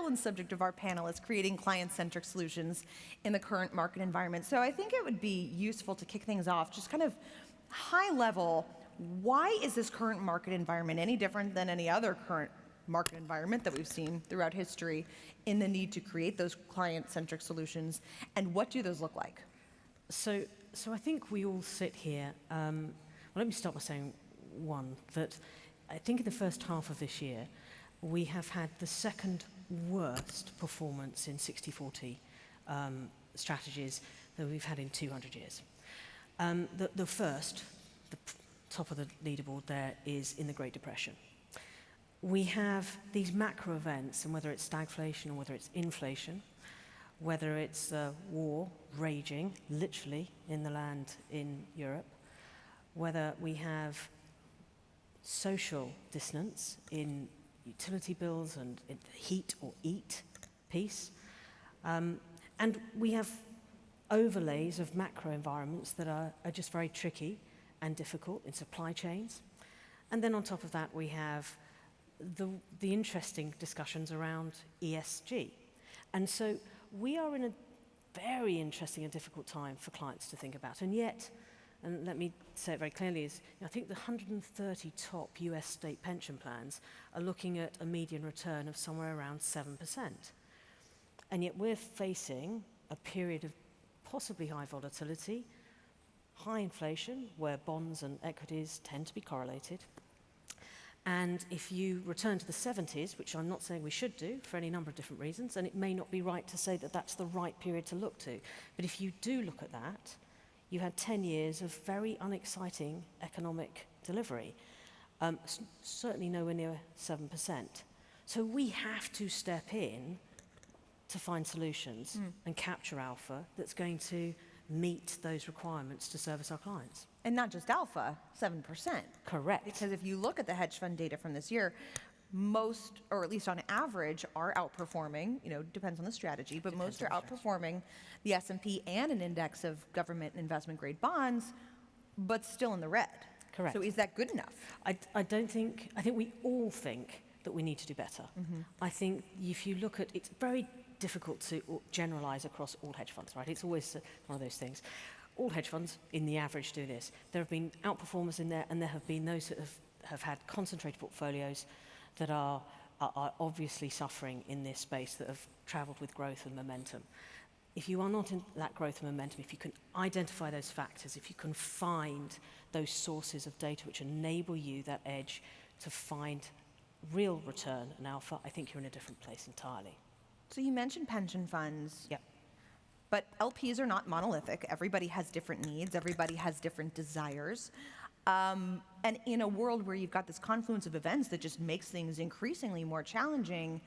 title and subject of our panel is creating client-centric solutions in the current market environment. So I think it would be useful to kick things off, just kind of high level, why is this current market environment any different than any other current market environment that we've seen throughout history in the need to create those client-centric solutions, and what do those look like? So I think we all sit here, well, let me start by saying one, that I think in the first half of this year, we have had the second worst performance in 60/40 strategies that we've had in 200 years. The first, the top of the leaderboard there, is in the Great Depression. We have these macro events, and whether it's stagflation or whether it's inflation, whether it's war raging, literally, in the land in Europe, whether we have social dissonance in utility bills and in the heat or eat piece, and we have overlays of macro environments that are just very tricky and difficult in supply chains. And then on top of that, we have the interesting discussions around ESG. And so we are in a very interesting and difficult time for clients to think about. And yet, and let me say it very clearly, is I think the 130 top US state pension plans are looking at a median return of somewhere around 7%. And yet we're facing a period of possibly high volatility, high inflation, where bonds and equities tend to be correlated. And if you return to the 70s, which I'm not saying we should do for any number of different reasons, and it may not be right to say that that's the right period to look to, but if you do look at that, you had 10 years of very unexciting economic delivery, certainly nowhere near 7%. So we have to step in to find solutions and capture alpha that's going to meet those requirements to service our clients. And not just alpha, 7%. Correct. Because if you look at the hedge fund data from this year, most, or at least on average, are outperforming, depends on the strategy, but most are outperforming the S&P and an index of government investment grade bonds, but still in the red. Correct. So is that good enough? I think we all think that we need to do better. I think if you look at, it's very difficult to generalize across all hedge funds, right? It's always one of those things. All hedge funds, in the average, do this. There have been outperformers in there, and there have been those that have had concentrated portfolios that are obviously suffering in this space, that have traveled with growth and momentum. If you are not in that growth and momentum, if you can identify those factors, if you can find those sources of data which enable you that edge to find real return and alpha, I think you're in a different place entirely. So you mentioned pension funds. Yep. But LPs are not monolithic. Everybody has different needs. Everybody has different desires. And in a world where you've got this confluence of events that just makes things increasingly more challenging,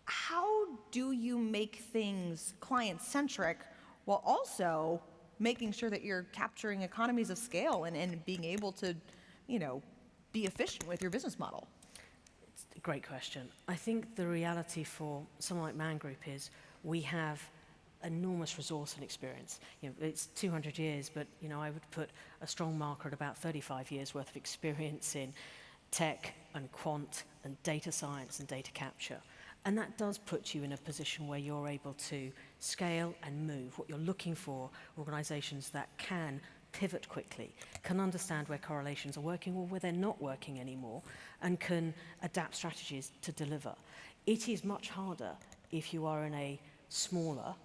how do you make things client-centric while also making sure that you're capturing economies of scale and being able to, be efficient with your business model? It's a great question. I think the reality for someone like Man Group is we have enormous resource and experience. It's 200 years, but I would put a strong marker at about 35 years worth of experience in tech and quant and data science and data capture. And that does put you in a position where you're able to scale and move. What you're looking for, organizations that can pivot quickly, can understand where correlations are working or where they're not working anymore, and can adapt strategies to deliver. It is much harder if you are in a smaller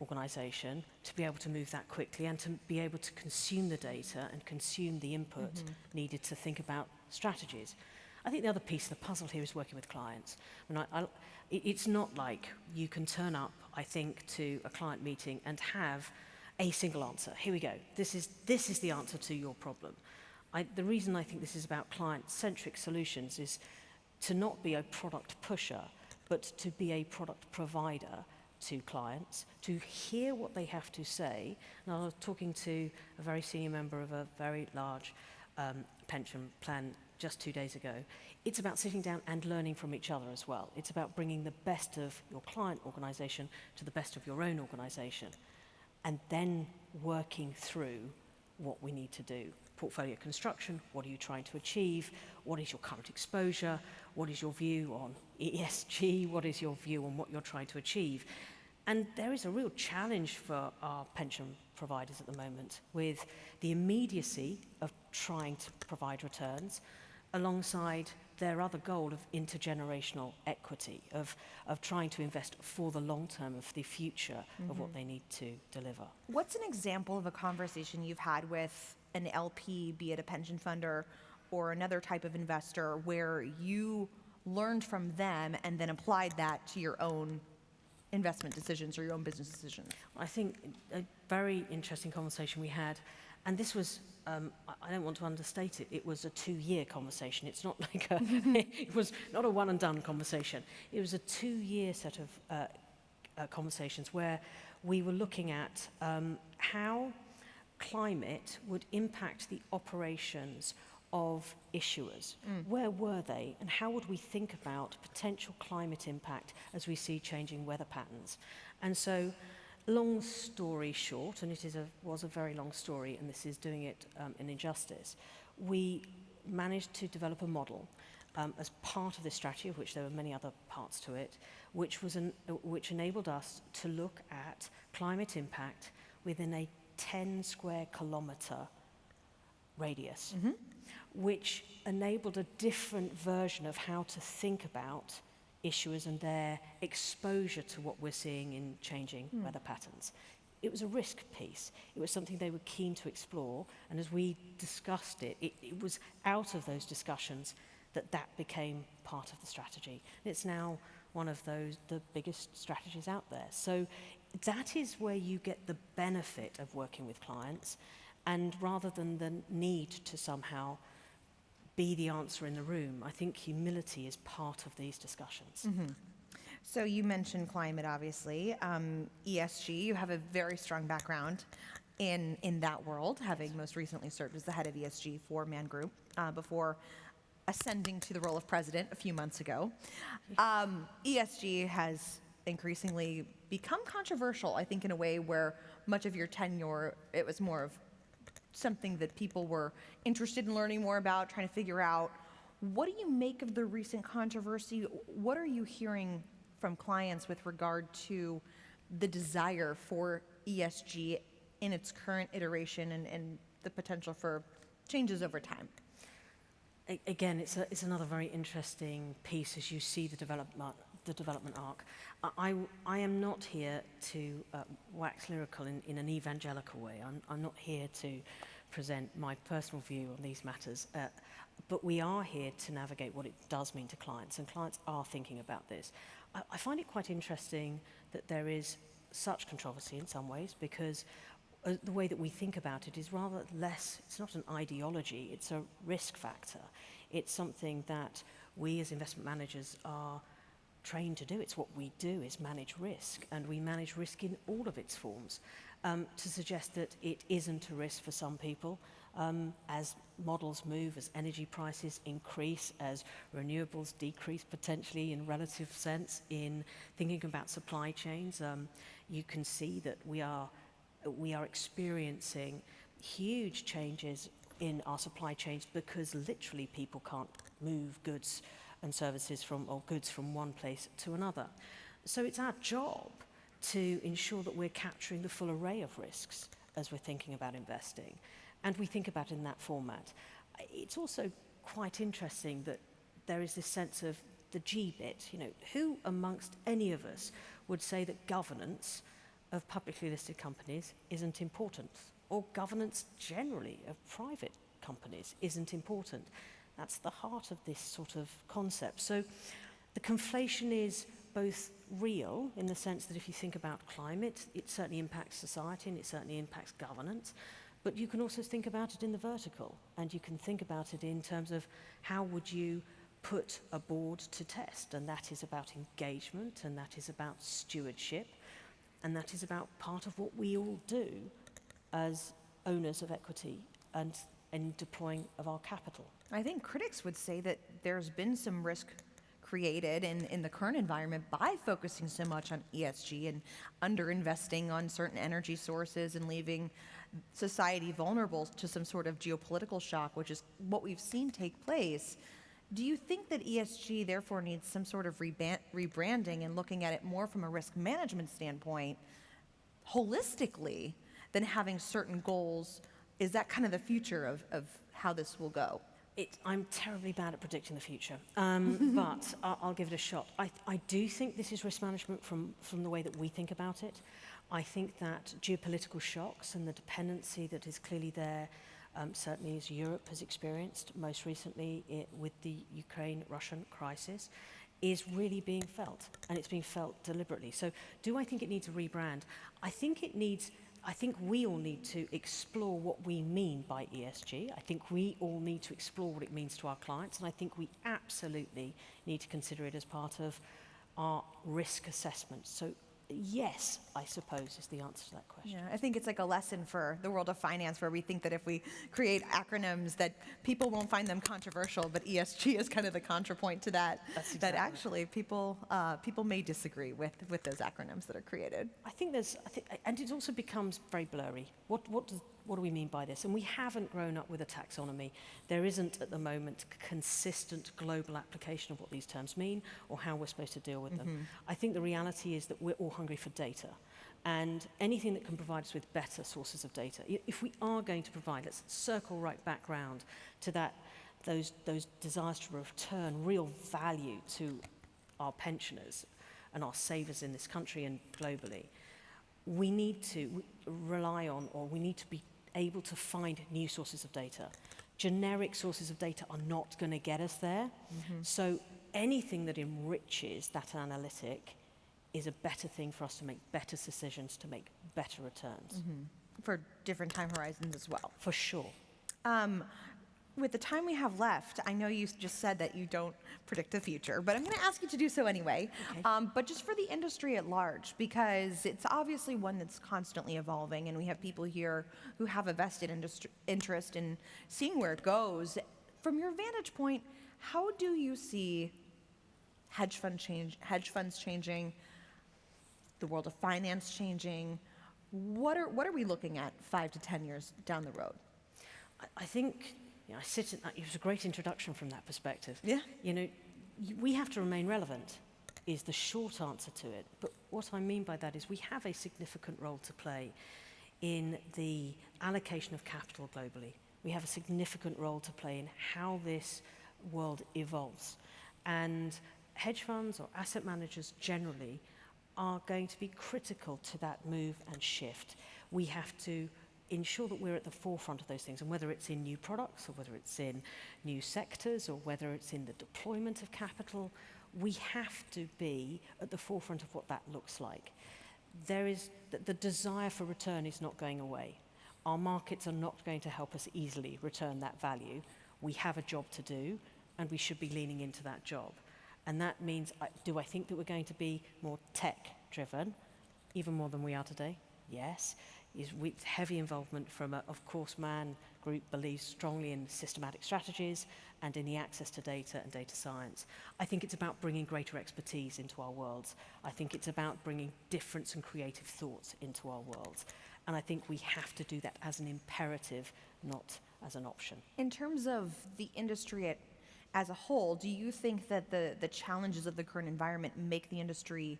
organization to be able to move that quickly and to be able to consume the data and consume the input needed to think about strategies. I think the other piece of the puzzle here is working with clients. It's not like you can turn up, I think, to a client meeting and have a single answer. Here we go. This is the answer to your problem. The reason I think this is about client-centric solutions is to not be a product pusher, but to be a product provider to clients, to hear what they have to say. And I was talking to a very senior member of a very large pension plan just 2 days ago. It's about sitting down and learning from each other as well. It's about bringing the best of your client organization to the best of your own organization, and then working through what we need to do. Portfolio construction, what are you trying to achieve? What is your current exposure? What is your view on ESG? What is your view on what you're trying to achieve? And there is a real challenge for our pension providers at the moment with the immediacy of trying to provide returns alongside their other goal of intergenerational equity, of trying to invest for the long term, of the future of what they need to deliver. What's an example of a conversation you've had with an LP, be it a pension fund or another type of investor, where you learned from them and then applied that to your own investment decisions or your own business decisions? I think a very interesting conversation we had, and this was, I don't want to understate it, it was a 2-year conversation. It's not like it was not a one and done conversation. It was a 2-year set of conversations where we were looking at how climate would impact the operations of issuers. Where were they, and how would we think about potential climate impact as we see changing weather patterns? And so, long story short, and it was a very long story, and this is doing it an injustice, we managed to develop a model as part of this strategy, of which there were many other parts to it, which enabled us to look at climate impact within a 10 square kilometre radius, which enabled a different version of how to think about issuers and their exposure to what we're seeing in changing weather patterns. It was a risk piece. It was something they were keen to explore, and as we discussed it, it was out of those discussions that became part of the strategy. It's now one of the biggest strategies out there. So that is where you get the benefit of working with clients, and rather than the need to somehow be the answer in the room, I think humility is part of these discussions. So you mentioned climate, obviously. ESG, you have a very strong background in that world, having most recently served as the head of ESG for Man Group before ascending to the role of president a few months ago. ESG has increasingly become controversial, I think, in a way where much of your tenure, it was more of something that people were interested in learning more about, trying to figure out. What do you make of the recent controversy? What are you hearing from clients with regard to the desire for ESG in its current iteration and the potential for changes over time? Again, it's another very interesting piece as you see the development arc. I am not here to wax lyrical in an evangelical way. I'm not here to present my personal view on these matters, but we are here to navigate what it does mean to clients, and clients are thinking about this. I find it quite interesting that there is such controversy in some ways, because the way that we think about it is rather less, it's not an ideology, it's a risk factor. It's something that we as investment managers are trained to do. It's what we do, is manage risk, and we manage risk in all of its forms. To suggest that it isn't a risk for some people, as models move, as energy prices increase, as renewables decrease potentially in relative sense, in thinking about supply chains, you can see that we are experiencing huge changes in our supply chains because literally people can't move goods and services from one place to another. So it's our job to ensure that we're capturing the full array of risks as we're thinking about investing, and we think about it in that format. It's also quite interesting that there is this sense of the G bit. You know, who amongst any of us would say that governance of publicly listed companies isn't important, or governance generally of private companies isn't important? That's the heart of this sort of concept. So the conflation is both real in the sense that if you think about climate, it certainly impacts society and it certainly impacts governance, but you can also think about it in the vertical, and you can think about it in terms of how would you put a board to test, and that is about engagement, and that is about stewardship, and that is about part of what we all do as owners of equity and in deploying of our capital. I think critics would say that there's been some risk created in the current environment by focusing so much on ESG and underinvesting on certain energy sources and leaving society vulnerable to some sort of geopolitical shock, which is what we've seen take place. Do you think that ESG therefore needs some sort of rebranding and looking at it more from a risk management standpoint, holistically, than having certain goals? Is that kind of the future of how this will go? I'm terribly bad at predicting the future, but I'll give it a shot. I do think this is risk management from the way that we think about it. I think that geopolitical shocks and the dependency that is clearly there, certainly as Europe has experienced most recently with the Ukraine-Russian crisis, is really being felt, and it's being felt deliberately. So do I think it needs a rebrand? I think we all need to explore what we mean by ESG. I think we all need to explore what it means to our clients, and I think we absolutely need to consider it as part of our risk assessment. So yes, I suppose, is the answer to that question. Yeah, I think it's like a lesson for the world of finance where we think that if we create acronyms that people won't find them controversial, but ESG is kind of the contrapoint to that. That's exactly that actually people may disagree with those acronyms that are created. I think and it also becomes very blurry. What do we mean by this? And we haven't grown up with a taxonomy. There isn't at the moment consistent global application of what these terms mean or how we're supposed to deal with them. I think the reality is that we're all hungry for data, and anything that can provide us with better sources of data. If we are going to provide, let's circle right back round to those desires to return real value to our pensioners and our savers in this country and globally. We need to rely on, or we need to be able to find new sources of data. Generic sources of data are not going to get us there. So anything that enriches that analytic is a better thing for us to make better decisions, to make better returns. For different time horizons as well. For sure. With the time we have left, I know you just said that you don't predict the future, but I'm going to ask you to do so anyway. Okay. But just for the industry at large, because it's obviously one that's constantly evolving, and we have people here who have a vested interest in seeing where it goes. From your vantage point, how do you see hedge funds changing, the world of finance changing? What are we looking at 5 to 10 years down the road? I think, I sit at that. It was a great introduction from that perspective. Yeah. We have to remain relevant is the short answer to it. But what I mean by that is we have a significant role to play in the allocation of capital globally. We have a significant role to play in how this world evolves. And hedge funds or asset managers generally are going to be critical to that move and shift. We have to ensure that we're at the forefront of those things, and whether it's in new products or whether it's in new sectors or whether it's in the deployment of capital, we have to be at the forefront of what that looks like. There is the desire for return is not going away. Our markets are not going to help us easily return that value. We have a job to do, and we should be leaning into that job. And that means, do I think that we're going to be more tech-driven, even more than we are today? Yes. With heavy involvement from, of course, Man Group believes strongly in systematic strategies and in the access to data and data science. I think it's about bringing greater expertise into our worlds. I think it's about bringing difference and creative thoughts into our worlds. And I think we have to do that as an imperative, not as an option. In terms of the industry as a whole, do you think that the challenges of the current environment make the industry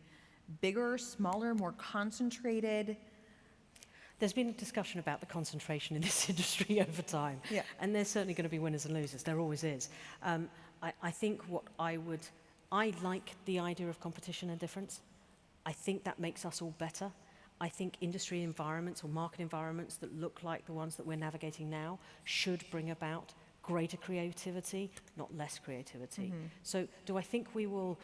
bigger, smaller, more concentrated? There's been a discussion about the concentration in this industry over time. Yeah. And there's certainly going to be winners and losers. There always is. I think I like the idea of competition and difference. I think that makes us all better. I think industry environments or market environments that look like the ones that we're navigating now should bring about greater creativity, not less creativity. So do I think we will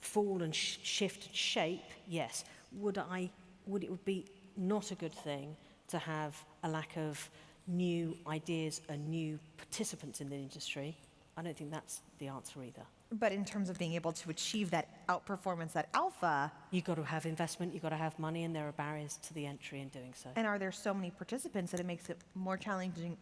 fall and shift and shape? Yes. Would it be not a good thing to have a lack of new ideas and new participants in the industry? I don't think that's the answer either. But in terms of being able to achieve that outperformance, that alpha, You've got to have investment, you've got to have money, and there are barriers to the entry in doing so. and are there so many participants that it makes it more challenging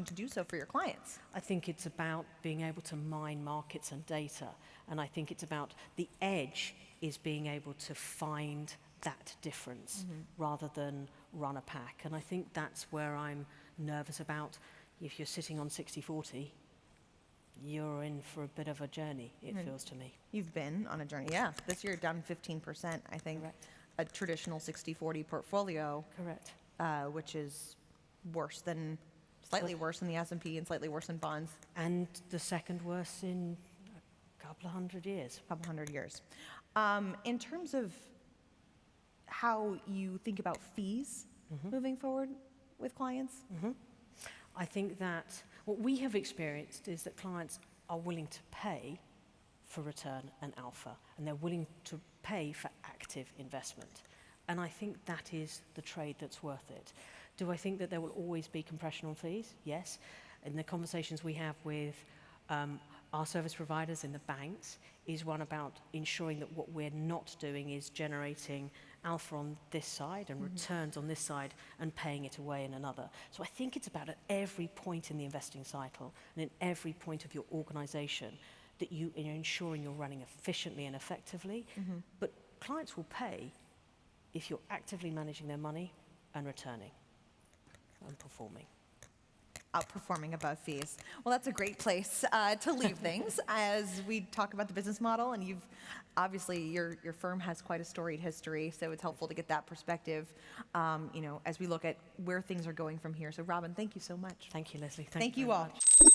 to do so for your clients? I think it's about being able to mine markets and data, and I think it's about the edge is being able to find that difference rather than run a pack. And I think that's where I'm nervous about. If you're sitting on 60-40, you're in for a bit of a journey, it feels to me. You've been on a journey, yeah. This year down 15%, I think. Correct. A traditional 60-40 portfolio, Correct. which is slightly worse than the S&P and slightly worse than bonds. And the second worst in a couple of 100 years. Couple hundred years. In terms of how you think about fees moving forward with clients, I think that what we have experienced is that clients are willing to pay for return and alpha, and they're willing to pay for active investment. And I think that is the trade that's worth it. Do I think that there will always be compression on fees? Yes. In the conversations we have with our service providers in the banks is one about ensuring that what we're not doing is generating alpha on this side and returns on this side and paying it away in another. So I think it's about at every point in the investing cycle and in every point of your organization that you're ensuring you're running efficiently and effectively. But clients will pay if you're actively managing their money and returning and performing. outperforming above fees. Well, that's a great place to leave things as we talk about the business model. And you've obviously your firm has quite a storied history, so it's helpful to get that perspective. As we look at where things are going from here. So, Robyn, thank you so much. Thank you, Leslie. Thank you very all. much.